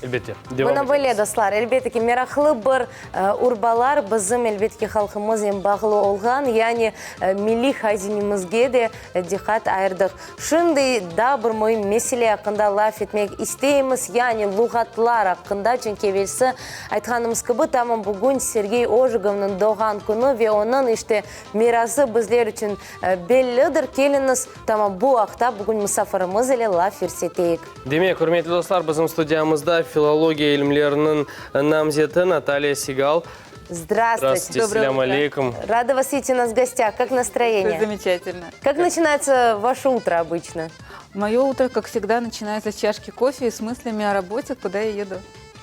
Әлбетте. Бұны бөле, достар. Әлбеттеки, мерақлы бір урбалар бізім әлбеттеки халқымыз ең бағылы олған, яғни милли хазинімізге де диқат айырдық. Шындай да бір мой меселе ақында лаф етмек істейміз, яғни лұғатлар ақында чөнкевелсі айтқанымыз кібі тамам бүгін Сергей Ожеговның доған күні ве оның іште мирасы біздер үшін беллідір. Келіңіз тамам бұл ақта бүгін мұсафарымыз әлі лаф ерсетейік. Демек, құрметті достар, біздің студиямызда филология илімлерінің намзеті Наталья Сигал. Здравствуйте. Ассаляму алейкум. Рада вас видеть у нас в гостях. Как настроение? Замечательно. Как начинается ваше утро обычно? Мое утро, как всегда, начинается с чашки кофе и с мыслями о работе, куда я еду.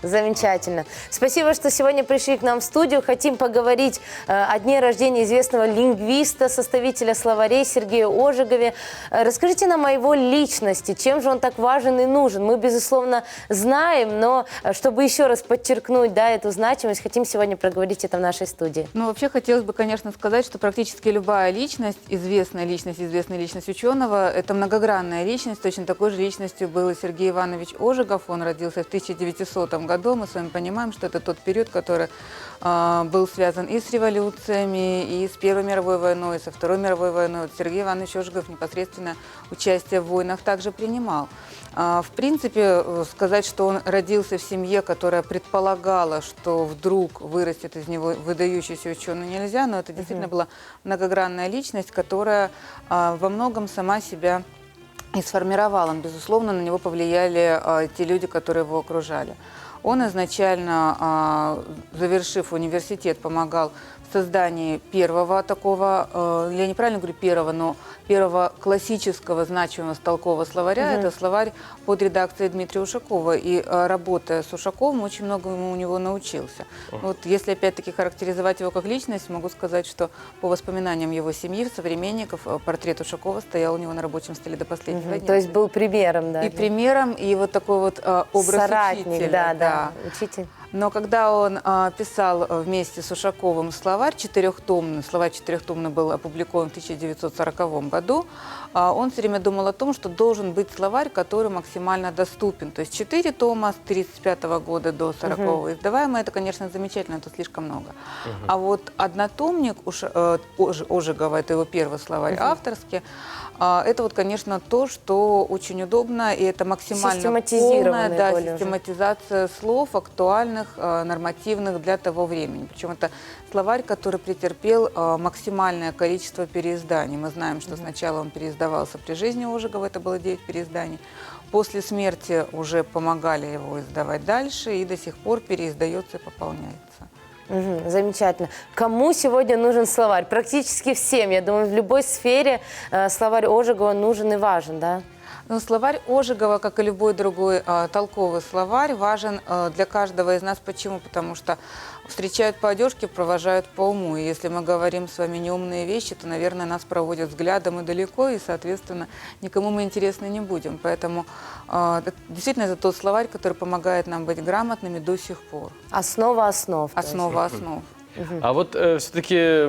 Замечательно. Спасибо, что сегодня пришли к нам в студию. Хотим поговорить о дне рождения известного лингвиста, составителя словарей Сергея Ожегове. Расскажите нам о его личности, чем же он так важен и нужен. Мы, безусловно, знаем, но чтобы еще раз подчеркнуть, да, эту значимость, хотим сегодня проговорить это в нашей студии. Ну, вообще, хотелось бы, конечно, сказать, что практически любая личность, известная личность ученого, это многогранная личность. Точно такой же личностью был и Сергей Иванович Ожегов. Он родился в 1900 году. Мы с вами понимаем, что это тот период, который был связан и с революциями, и с Первой мировой войной, и со Второй мировой войной. Вот Сергей Иванович Ожегов непосредственно участие в войнах также принимал. В принципе, сказать, что он родился в семье, которая предполагала, что вдруг вырастет из него выдающийся ученый, нельзя, но это действительно была многогранная личность, которая во многом сама себя и сформировала. Безусловно, на него повлияли те люди, которые его окружали. Он изначально, завершив университет, помогал в создании первого такого, я неправильно говорю первого, но первого классического значимого толкового словаря. Это словарь под редакцией Дмитрия Ушакова. И работая с Ушаковым, очень многому у него научился. Вот если опять-таки характеризовать его как личность, могу сказать, что по воспоминаниям его семьи, современников, портрет Ушакова стоял у него на рабочем столе до последнего дня. То есть был примером, да? И примером, и вот такой вот образ соратник, учителя. Да, учитель. Но когда он писал вместе с Ушаковым словарь четырехтомный, словарь четырехтомный был опубликован в 1940 году, он все время думал о том, что должен быть словарь, который максимально доступен. То есть 4 тома с 1935 года до 1940 издаваемые, это, конечно, замечательно, это слишком много. А вот однотомник Ожегова, это его первый словарь авторский, это вот, конечно, то, что очень удобно, и это максимально полная систематизация слов, актуальных, нормативных для того времени. Причем это словарь, который претерпел максимальное количество переизданий. Мы знаем, что сначала он переиздавался при жизни Ожегова, это было 9 переизданий. После смерти уже помогали его издавать дальше, и до сих пор переиздается и пополняется. Замечательно. Кому сегодня нужен словарь? Практически всем. Я думаю, в любой сфере словарь Ожегова нужен и важен, да? Ну, словарь Ожегова, как и любой другой толковый словарь, важен для каждого из нас. Почему? Потому что встречают по одежке, провожают по уму. И если мы говорим с вами неумные вещи, то, наверное, нас проводят взглядом и далеко, и, соответственно, никому мы интересны не будем. Поэтому действительно это тот словарь, который помогает нам быть грамотными до сих пор. Основа основ. Основа основ. А вот все-таки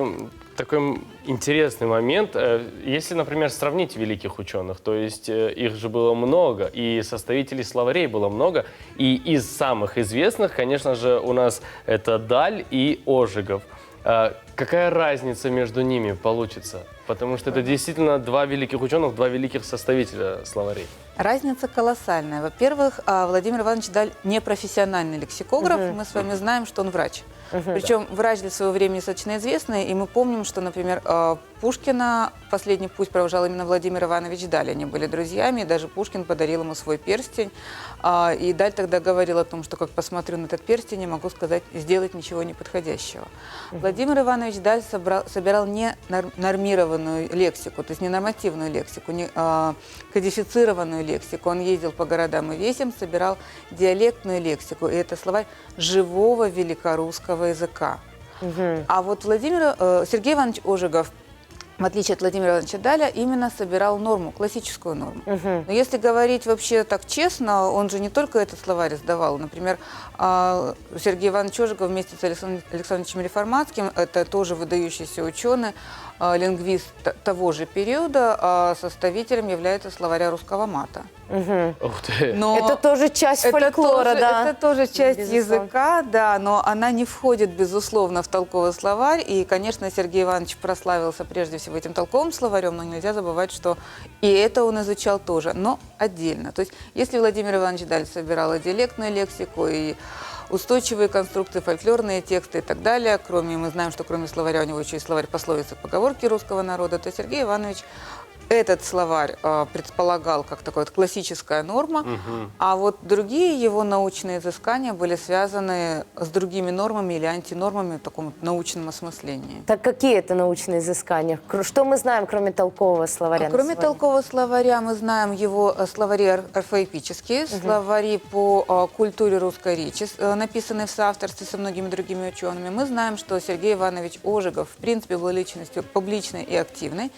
такой интересный момент. Если, например, сравнить великих ученых, то есть их же было много, и составителей словарей было много, и из самых известных, конечно же, у нас это Даль и Ожегов. Какая разница между ними получится? Потому что это действительно два великих ученых, два великих составителя словарей. Разница колоссальная. Во-первых, Владимир Иванович Даль не профессиональный лексикограф. Мы с вами знаем, что он врач. Причем врач для своего времени достаточно известный. И мы помним, что, например, Пушкина последний путь провожал именно Владимир Иванович Даль. Они были друзьями, и даже Пушкин подарил ему свой перстень. И Даль тогда говорил о том, что как посмотрю на этот перстень, не могу сказать, сделать ничего неподходящего. Владимир Иванович Даль собирал не нормированную лексику, то есть не нормативную лексику, не кодифицированную лексику. Он ездил по городам и весям, собирал диалектную лексику. И это словарь живого великорусского языка. А вот Сергей Иванович Ожегов, в отличие от Владимира Ивановича Даля, именно собирал норму, классическую норму. Но если говорить вообще так честно, он же не только этот словарь издавал. Например, Сергей Иванович Ожегов вместе с Александром Александровичем Реформатским, это тоже выдающийся ученый, лингвист того же периода, составителем является словаря русского мата. Ух ты. Но Это тоже часть фольклора, тоже, да. это тоже часть Безусловно. языка, да, но она не входит, безусловно, в толковый словарь. И, конечно, Сергей Иванович прославился прежде всего этим толковым словарем, но нельзя забывать, что и это он изучал тоже, но отдельно. То есть, если Владимир Иванович Даль собирал и диалектную лексику, и устойчивые конструкции, фольклорные тексты и так далее, мы знаем, что кроме словаря у него еще и словарь пословиц и поговорки русского народа, то Сергей Иванович этот словарь предполагал как такая вот классическая норма, а вот другие его научные изыскания были связаны с другими нормами или антинормами в таком вот научном осмыслении. Так какие это научные изыскания? Что мы знаем, кроме толкового словаря? Кроме толкового словаря, мы знаем его словари орфоэпические, словари по культуре русской речи, написанные в соавторстве со многими другими учеными. Мы знаем, что Сергей Иванович Ожегов, в принципе, был личностью публичной и активной.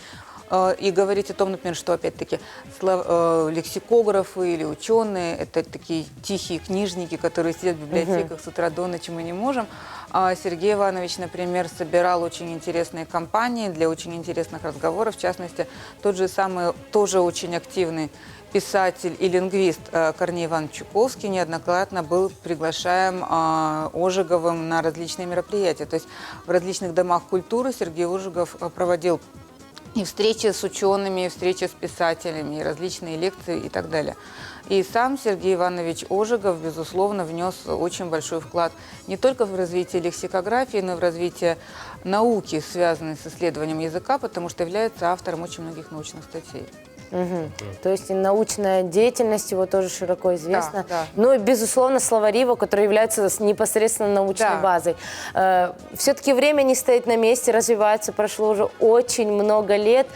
И говорить о том, например, что, опять-таки, лексикографы или ученые – это такие тихие книжники, которые сидят в библиотеках с утра до ночи, мы не можем. А Сергей Иванович, например, собирал очень интересные компании для очень интересных разговоров. В частности, тот же самый, тоже очень активный писатель и лингвист Корней Иванович Чуковский неоднократно был приглашаем Ожеговым на различные мероприятия. То есть в различных домах культуры Сергей Ожегов проводил и встречи с учеными, и встречи с писателями, и различные лекции и так далее. И сам Сергей Иванович Ожегов, безусловно, внес очень большой вклад не только в развитие лексикографии, но и в развитие науки, связанной с исследованием языка, потому что является автором очень многих научных статей. То есть и научная деятельность его тоже широко известна. Да. Ну и, безусловно, словари его, которые являются непосредственно научной Да. базой. Все-таки время не стоит на месте, развивается, прошло уже очень много лет.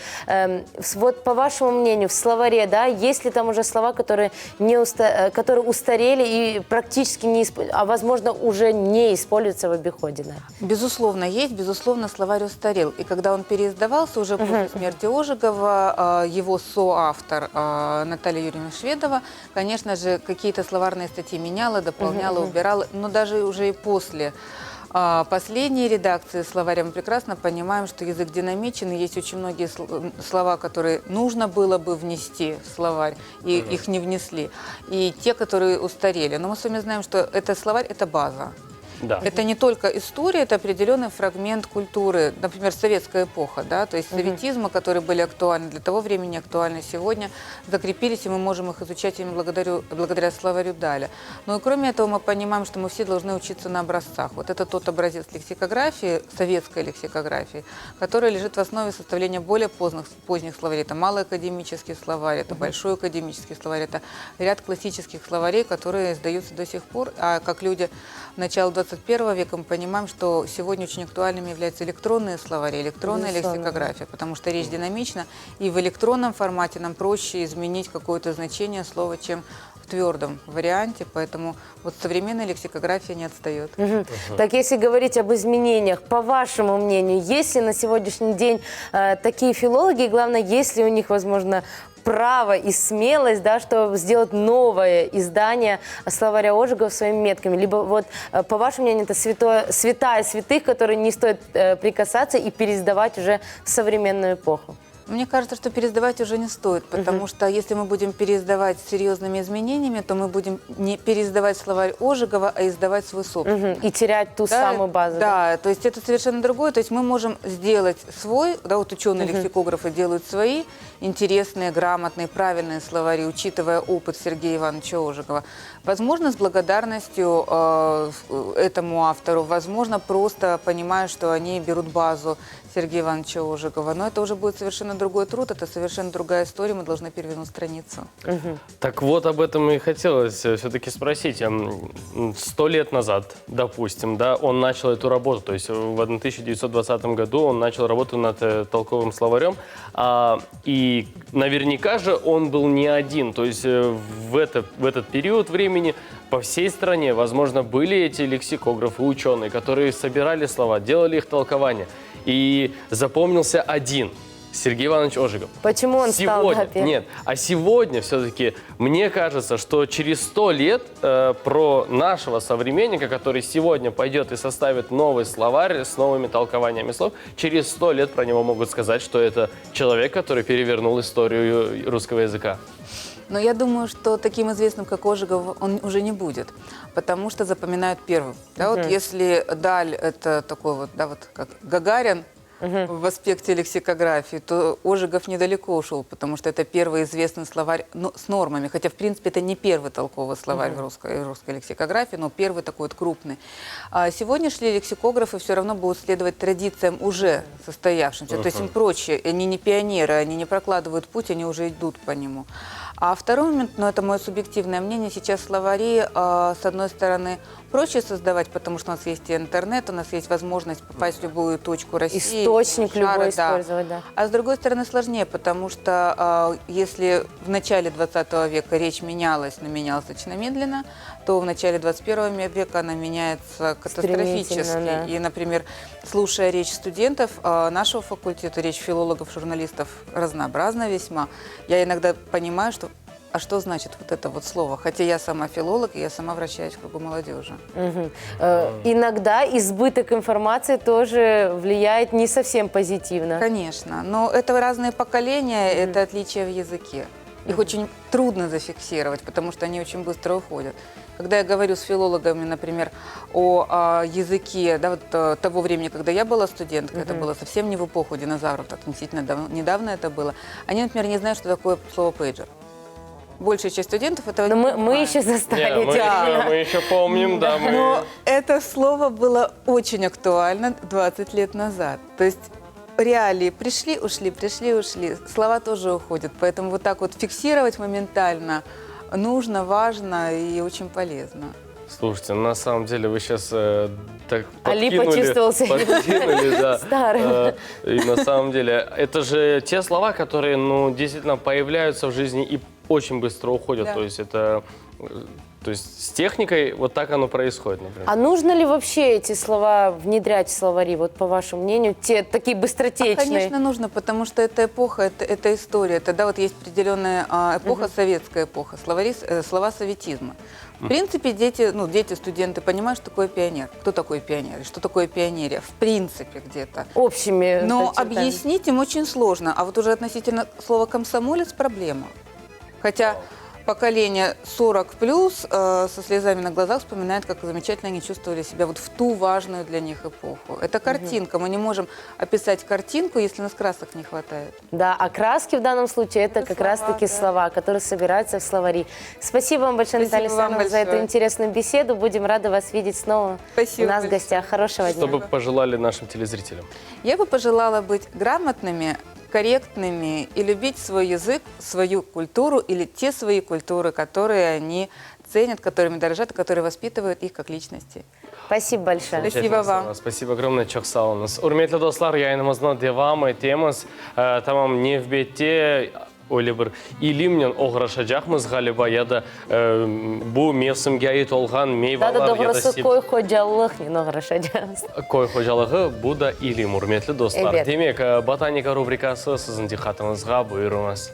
Вот по вашему мнению, в словаре, да, есть ли там уже слова, которые устарели и практически не а возможно уже не используются в обиходе? Да? Безусловно, есть. Безусловно, словарь устарел. И когда он переиздавался уже после смерти Ожегова, его соавтор Наталья Юрьевна Шведова, конечно же, какие-то словарные статьи меняла, дополняла, убирала. Но даже уже и после последней редакции словаря мы прекрасно понимаем, что язык динамичен, и есть очень многие слова, которые нужно было бы внести в словарь, и их не внесли. И те, которые устарели. Но мы с вами знаем, что это словарь – это база. Да. Это не только история, это определенный фрагмент культуры, например, советская эпоха, да, то есть советизма, которые были актуальны для того времени, актуальны сегодня, закрепились, и мы можем их изучать именно благодаря словарю Даля. Но и кроме этого мы понимаем, что мы все должны учиться на образцах. Вот это тот образец лексикографии, советской лексикографии, который лежит в основе составления более поздних словарей. Это малый академический словарь, это большой академический словарь, это ряд классических словарей, которые издаются до сих пор, а как люди начала 21 века мы понимаем, что сегодня очень актуальными являются электронные словари, электронная лексикография, потому что речь динамична, и в электронном формате нам проще изменить какое-то значение слова, чем в твердом варианте, поэтому вот современная лексикография не отстает. Так если говорить об изменениях, по вашему мнению, есть ли на сегодняшний день такие филологи, и главное, есть ли у них, возможно, право и смелость, да, чтобы сделать новое издание словаря Ожегова своими метками? Либо вот, по вашему мнению, это святая святых, которые не стоит прикасаться и переиздавать уже в современную эпоху? Мне кажется, что переиздавать уже не стоит, потому что если мы будем переиздавать с серьезными изменениями, то мы будем не переиздавать словарь Ожегова, а издавать свой собственный. И терять ту самую базу. Да, то есть это совершенно другое. То есть мы можем сделать свой, да, вот ученые-лексикографы делают свои интересные, грамотные, правильные словари, учитывая опыт Сергея Ивановича Ожегова. Возможно, с благодарностью этому автору, возможно, просто понимая, что они берут базу Сергея Ивановича Ожегова. Но это уже будет совершенно другой труд, это совершенно другая история, мы должны перевернуть страницу. Так вот, об этом и хотелось все-таки спросить. 100 лет назад, допустим, да, он начал эту работу, то есть в 1920 году он начал работу над толковым словарем, и наверняка же он был не один, то есть в этот период времени по всей стране, возможно, были эти лексикографы, ученые, которые собирали слова, делали их толкование, и запомнился один – Сергей Иванович Ожегов. Почему он стал первым? Нет, а сегодня все-таки мне кажется, что через 100 лет про нашего современника, который сегодня пойдет и составит новый словарь с новыми толкованиями слов, через 100 лет про него могут сказать, что это человек, который перевернул историю русского языка. Но я думаю, что таким известным, как Ожегов, он уже не будет, потому что запоминают первым. Да, вот если Даль это такой вот, да, вот как Гагарин в аспекте лексикографии, то Ожегов недалеко ушел, потому что это первый известный словарь с нормами, хотя, в принципе, это не первый толковый словарь в русской лексикографии, но первый такой вот крупный. А сегодняшние лексикографы все равно будут следовать традициям уже состоявшимся, то есть им проще, они не пионеры, они не прокладывают путь, они уже идут по нему. А второй момент, но это мое субъективное мнение, сейчас словари, с одной стороны, проще создавать, потому что у нас есть и интернет, у нас есть возможность попасть в любую точку России. Источник шара, любой использовать, да. А с другой стороны сложнее, потому что если в начале 20 века речь менялась, но менялась очень медленно, то в начале 21 века она меняется катастрофически. Да. И, например, слушая речь студентов нашего факультета, речь филологов, журналистов разнообразна весьма, я иногда понимаю, что а что значит вот это вот слово? Хотя я сама филолог, и я сама вращаюсь в кругу молодежи. Иногда избыток информации тоже влияет не совсем позитивно. Конечно, но это разные поколения, это отличия в языке. Их очень трудно зафиксировать, потому что они очень быстро уходят. Когда я говорю с филологами, например, о языке, да, вот, того времени, когда я была студенткой, это было совсем не в эпоху динозавров, так относительно недавно это было, они, например, не знают, что такое слово «пейджер». Большая часть студентов этого Но не мы понимает. еще застали. Мы еще помним, да. Но это слово было очень актуально 20 лет назад. То есть реалии пришли, ушли, пришли, ушли. Слова тоже уходят. Поэтому вот так вот фиксировать моментально нужно, важно и очень полезно. Слушайте, на самом деле вы сейчас так Али подкинули, почувствовал себя подкинули, да. старым. И на самом деле это же те слова, которые, ну, действительно появляются в жизни и очень быстро уходят. Да. То есть это, то есть с техникой вот так оно происходит, например. А нужно ли вообще эти слова внедрять в словари, вот по вашему мнению, те такие быстротечные? Конечно, нужно, потому что это эпоха, это история. Тогда вот есть определенная эпоха, советская эпоха, словари, слова советизма. В принципе, дети, студенты понимают, что такое пионер. Кто такой пионер и что такое пионерия? В принципе, где-то. Общими Но чертами. объяснить им очень сложно. А вот уже относительно слова «комсомолец» проблема. Хотя поколение 40+, со слезами на глазах вспоминает, как замечательно они чувствовали себя вот в ту важную для них эпоху. Это картинка. Мы не можем описать картинку, если у нас красок не хватает. Да, а краски в данном случае это как слова, раз-таки да. слова, которые собираются в словари. Спасибо вам большое, Спасибо Наталья вам Александровна, за эту большое. интересную беседу. Будем рады вас видеть снова Спасибо у нас в большое. гостях. Хорошего Что дня. бы пожелали нашим телезрителям? Я бы пожелала быть грамотными, корректными и любить свой язык, свою культуру или те свои культуры, которые они ценят, которыми дорожат, и которые воспитывают их как личности. Спасибо большое. Спасибо вам. Спасибо огромное, çok sağ olunuz. Урметлі достар, yayınımızdan devam etemiz. Tamam, Nevbet'te öyle bir ilimle oğraşacakmız galiba ya da bu mevsimge ait olgan Да, meyveler добросы кой ходжаллық не нағырашадамыз. Кой қожалығы bu da ilim, урметлі достар. Evet. Демек, ботаника рубрикасы сіздің диққатыңызға бұйырыңыз.